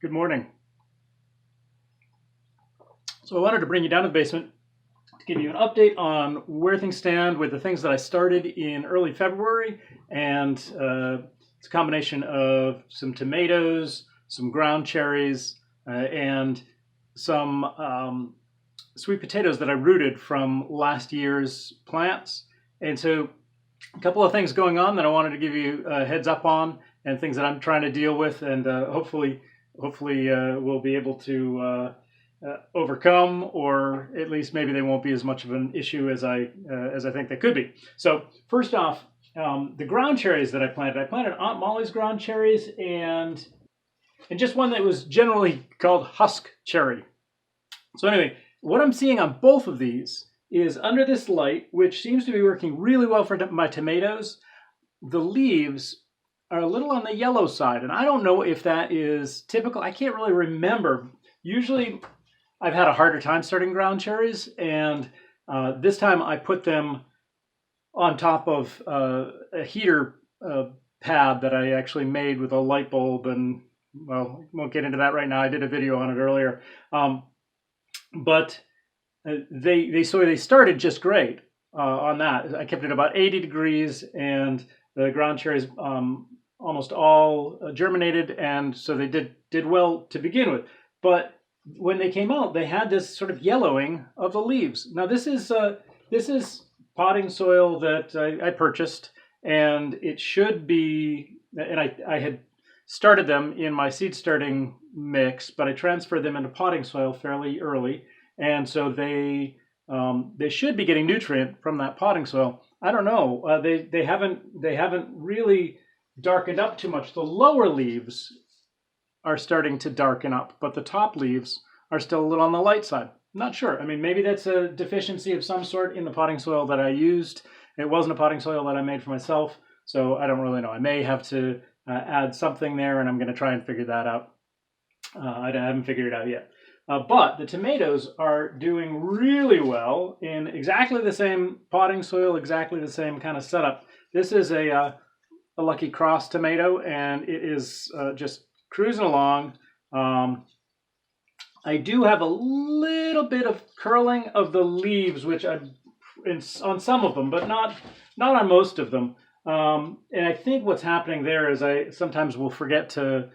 Good morning. So I wanted to bring you down to the basement to give you an update on where things stand with the things that I started in early February. And it's a combination of some tomatoes, some ground cherries, and some sweet potatoes that I rooted from last year's plants. And so a couple of things going on that I wanted to give you a heads up on, and things that I'm trying to deal with, and hopefully we'll be able to overcome, or at least maybe they won't be as much of an issue as I think they could be. So first off, the ground cherries that I planted Aunt Molly's ground cherries, and just one that was generally called husk cherry. So anyway, what I'm seeing on both of these is under this light, which seems to be working really well for my tomatoes, the leaves are a little on the yellow side. And I don't know if that is typical. I can't really remember. Usually I've had a harder time starting ground cherries. And this time I put them on top of a heater pad that I actually made with a light bulb. And well, I won't get into that right now. I did a video on it earlier. But they started just great on that. I kept it about 80 degrees, and the ground cherries almost all germinated, and so they did well to begin with. But when they came out, they had this sort of yellowing of the leaves. Now this is potting soil that I purchased, and it should be. And I had started them in my seed starting mix, but I transferred them into potting soil fairly early. And so they should be getting nutrient from that potting soil. I don't know. They haven't really darkened up too much. The lower leaves are starting to darken up, but the top leaves are still a little on the light side. I'm not sure. I mean, maybe that's a deficiency of some sort in the potting soil that I used. It wasn't a potting soil that I made for myself, so I don't really know. I may have to add something there, and I'm going to try and figure that out. I haven't figured it out yet. But the tomatoes are doing really well in exactly the same potting soil, exactly the same kind of setup. This is a Lucky Cross tomato, and it is just cruising along. I do have a little bit of curling of the leaves, which on some of them, but not on most of them. And I think what's happening there is I sometimes will forget to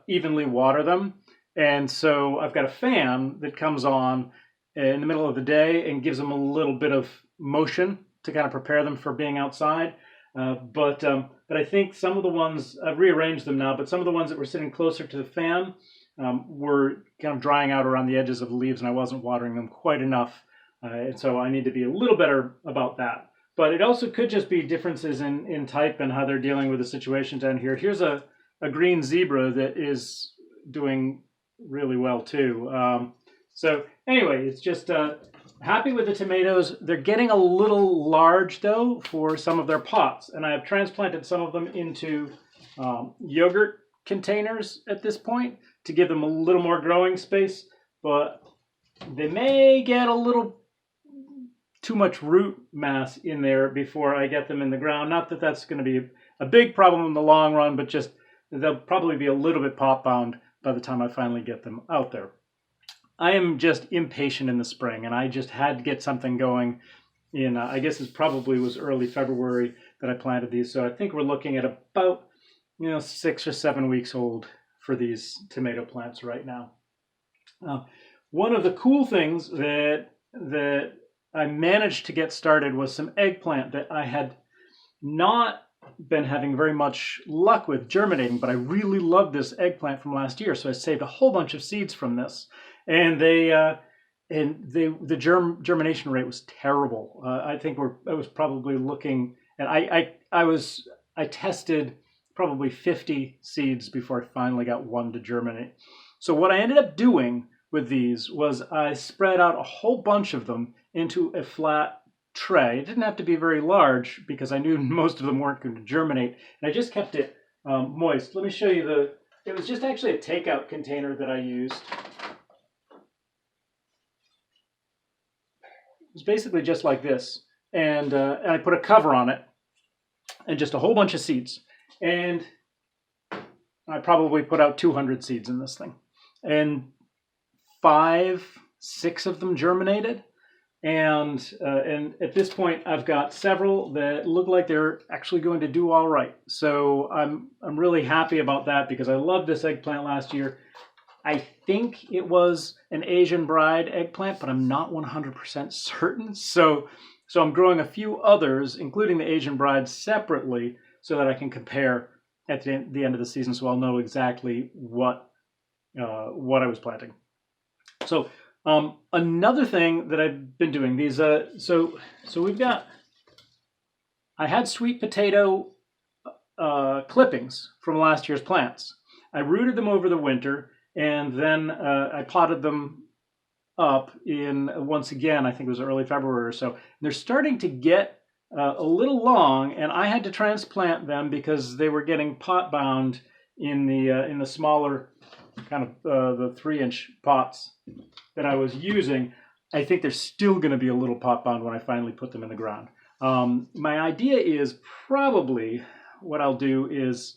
evenly water them. And so I've got a fan that comes on in the middle of the day and gives them a little bit of motion to kind of prepare them for being outside. But I think some of the ones, I've rearranged them now, but some of the ones that were sitting closer to the fan were kind of drying out around the edges of the leaves, and I wasn't watering them quite enough. And so I need to be a little better about that. But it also could just be differences in type and how they're dealing with the situation down here. Here's a green zebra that is doing really well too. So anyway, it's just happy with the tomatoes. They're getting a little large though for some of their pots, and I have transplanted some of them into yogurt containers at this point to give them a little more growing space, but they may get a little too much root mass in there before I get them in the ground. Not that that's going to be a big problem in the long run, but just they'll probably be a little bit pot bound by the time I finally get them out there. I am just impatient in the spring, and I just had to get something going in, I guess it probably was early February that I planted these. So I think we're looking at about 6 or 7 weeks old for these tomato plants right now. One of the cool things that I managed to get started was some eggplant that I had not been having very much luck with germinating, but I really loved this eggplant from last year, so I saved a whole bunch of seeds from this, and the germination rate was terrible. I think I was probably looking at I tested probably 50 seeds before I finally got one to germinate. So what I ended up doing with these was I spread out a whole bunch of them into a flat tray. It didn't have to be very large because I knew most of them weren't going to germinate, and I just kept it moist. Let me show you it was just actually a takeout container that I used. It was basically just like this, and I put a cover on it and just a whole bunch of seeds. And I probably put out 200 seeds in this thing, and 6 of them germinated. And at this point, I've got several that look like they're actually going to do all right. So I'm really happy about that because I loved this eggplant last year. I think it was an Asian bride eggplant, but I'm not 100% certain. So I'm growing a few others, including the Asian bride, separately, so that I can compare at the end of the season, so I'll know exactly what I was planting. So another thing that I've been doing, these so we've got, I had sweet potato clippings from last year's plants. I rooted them over the winter, and then I potted them up once again, I think it was early February or so. And they're starting to get a little long, and I had to transplant them because they were getting pot bound in the smaller kind of the 3-inch pots that I was using. I think they're still going to be a little pot bound when I finally put them in the ground. My idea is probably what I'll do is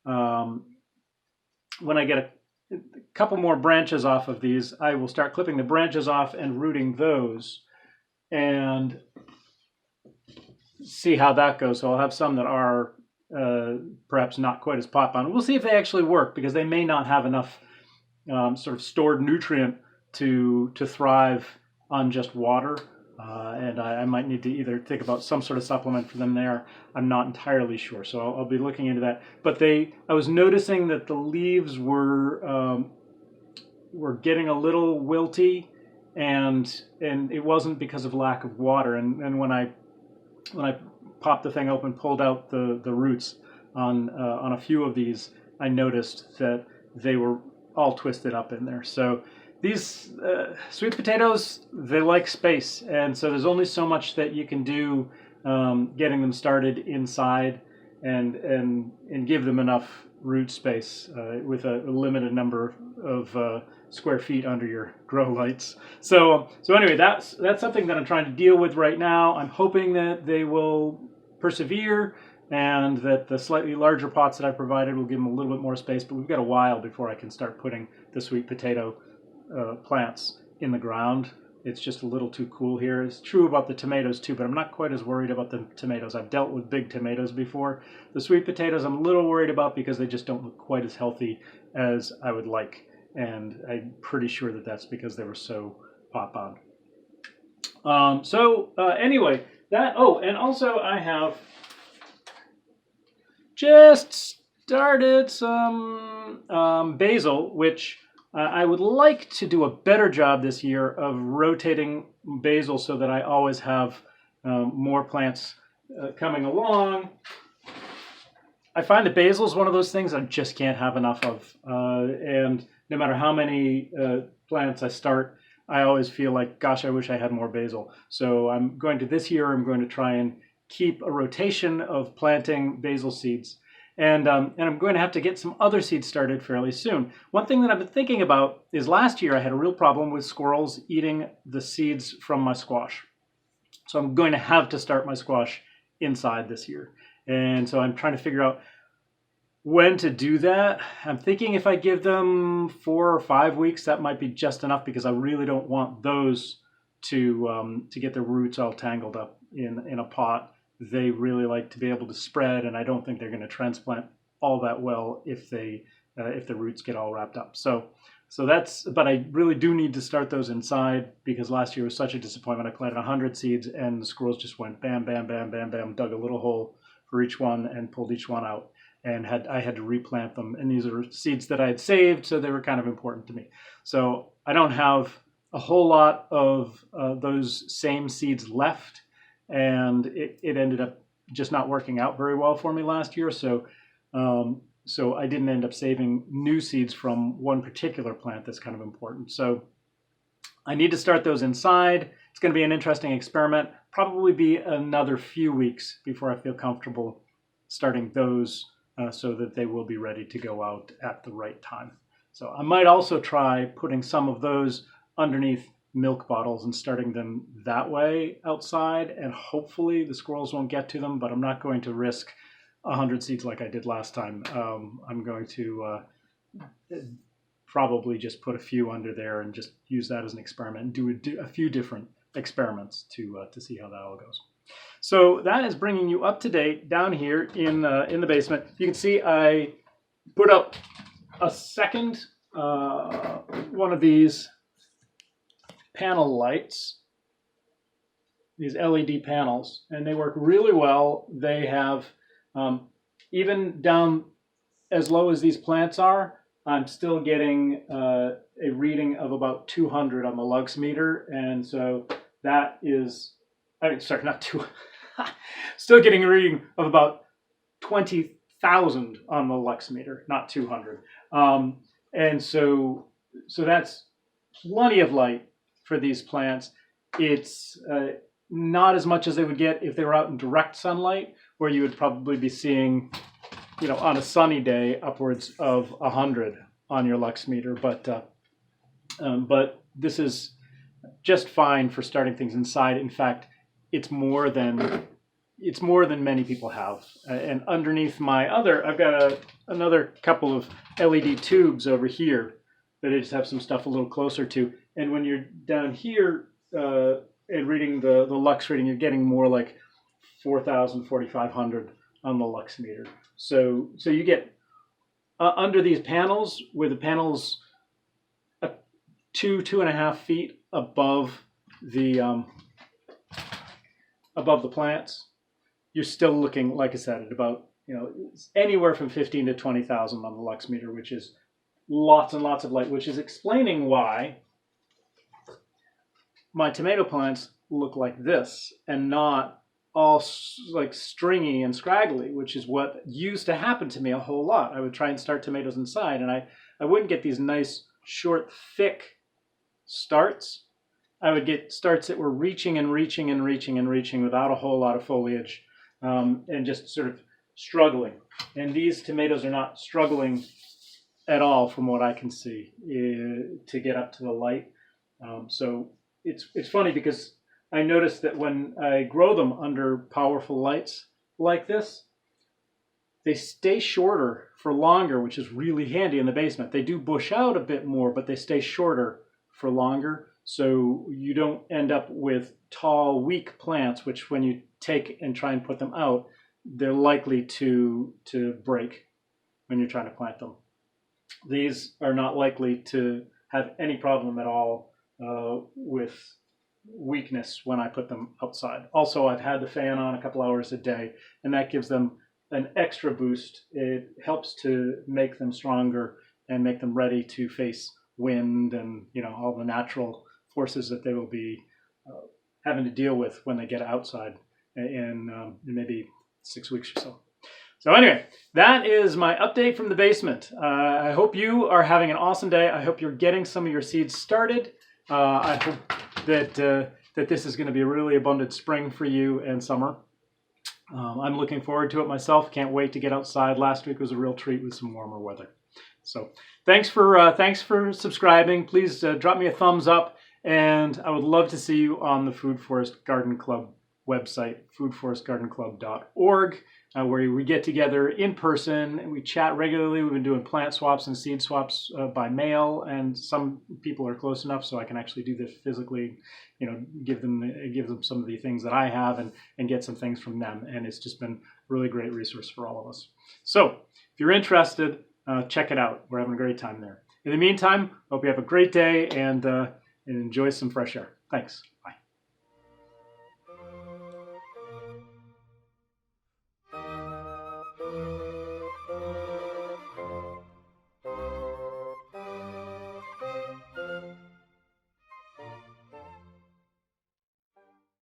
when I get a couple more branches off of these, I will start clipping the branches off and rooting those and see how that goes. So I'll have some that are perhaps not quite as pot bound. We'll see if they actually work, because they may not have enough sort of stored nutrient to thrive on just water. And I might need to either think about some sort of supplement for them there. I'm not entirely sure, so I'll be looking into that. But I was noticing that the leaves were getting a little wilty, and it wasn't because of lack of water. And when I popped the thing open, pulled out the roots on a few of these, I noticed that they were all twisted up in there. So these sweet potatoes, they like space, and so there's only so much that you can do getting them started inside and give them enough root space with a limited number of square feet under your grow lights. So anyway, that's something that I'm trying to deal with right now. I'm hoping that they will persevere, and that the slightly larger pots that I provided will give them a little bit more space, but we've got a while before I can start putting the sweet potato plants in the ground. It's just a little too cool here. It's true about the tomatoes too, but I'm not quite as worried about the tomatoes. I've dealt with big tomatoes before. The sweet potatoes I'm a little worried about because they just don't look quite as healthy as I would like, and I'm pretty sure that that's because they were so pot bound. Anyway, and also I have just started some basil, which I would like to do a better job this year of rotating basil so that I always have more plants coming along. I find that basil is one of those things I just can't have enough of. And no matter how many plants I start, I always feel like, gosh, I wish I had more basil. So this year I'm going to try and keep a rotation of planting basil seeds. And I'm going to have to get some other seeds started fairly soon. One thing that I've been thinking about is last year I had a real problem with squirrels eating the seeds from my squash. So I'm going to have to start my squash inside this year. And so I'm trying to figure out when to do that. I'm thinking if I give them 4 or 5 weeks, that might be just enough, because I really don't want those to get their roots all tangled up in a pot. They really like to be able to spread, and I don't think they're going to transplant all that well if the roots get all wrapped up. But I really do need to start those inside, because last year was such a disappointment. I planted 100 seeds and the squirrels just went bam, bam, bam, bam, bam, dug a little hole for each one and pulled each one out, and I had to replant them. And these are seeds that I had saved, so they were kind of important to me. So I don't have a whole lot of those same seeds left, and it ended up just not working out very well for me last year. So I didn't end up saving new seeds from one particular plant that's kind of important. So I need to start those inside. It's going to be an interesting experiment. Probably be another few weeks before I feel comfortable starting those so that they will be ready to go out at the right time. So I might also try putting some of those underneath milk bottles and starting them that way outside, and hopefully the squirrels won't get to them, but I'm not going to risk 100 seeds like I did last time. I'm going to probably just put a few under there and just use that as an experiment and do a few different experiments to see how that all goes. So that is bringing you up to date down here in the basement. You can see I put up a second one of these panel lights, these LED panels, and they work really well. They have, even down as low as these plants are, I'm still getting a reading of about 200 on the lux meter, and so that is, sorry, not 200, still getting a reading of about 20,000 on the lux meter, not 200. And so that's plenty of light for these plants. It's not as much as they would get if they were out in direct sunlight, where you would probably be seeing, on a sunny day, upwards of 100 on your lux meter. But this is just fine for starting things inside. In fact, it's more than many people have. And underneath my I've got another couple of LED tubes over here that I just have some stuff a little closer to. And when you're down here and reading the lux reading, you're getting more like 4,000, 4,500 on the lux meter. So you get under these panels, where the panels 2.5 feet above the plants, you're still looking, like I said, at about anywhere from 15 to 20,000 on the lux meter, which is lots and lots of light, which is explaining why my tomato plants look like this and not all like stringy and scraggly, which is what used to happen to me a whole lot. I would try and start tomatoes inside, and I wouldn't get these nice, short, thick starts. I would get starts that were reaching and reaching and reaching and reaching without a whole lot of foliage, and just sort of struggling. And these tomatoes are not struggling at all, from what I can see, to get up to the light. So it's funny, because I noticed that when I grow them under powerful lights like this, they stay shorter for longer, which is really handy in the basement. They do bush out a bit more, but they stay shorter for longer. So you don't end up with tall, weak plants, which when you take and try and put them out, they're likely to break when you're trying to plant them. These are not likely to have any problem at all with weakness when I put them outside. Also, I've had the fan on a couple hours a day, and that gives them an extra boost. It helps to make them stronger and make them ready to face wind and all the natural forces that they will be having to deal with when they get outside in maybe 6 weeks or so. So anyway, that is my update from the basement. I hope you are having an awesome day. I hope you're getting some of your seeds started. I hope that this is going to be a really abundant spring for you and summer. I'm looking forward to it myself. Can't wait to get outside. Last week was a real treat with some warmer weather. So thanks for subscribing. Please drop me a thumbs up, and I would love to see you on the Food Forest Garden Club website, foodforestgardenclub.org, where we get together in person and we chat regularly. We've been doing plant swaps and seed swaps by mail, and some people are close enough so I can actually do this physically, give them some of the things that I have and get some things from them. And it's just been a really great resource for all of us. So if you're interested, check it out. We're having a great time there. In the meantime, hope you have a great day and enjoy some fresh air. Thanks.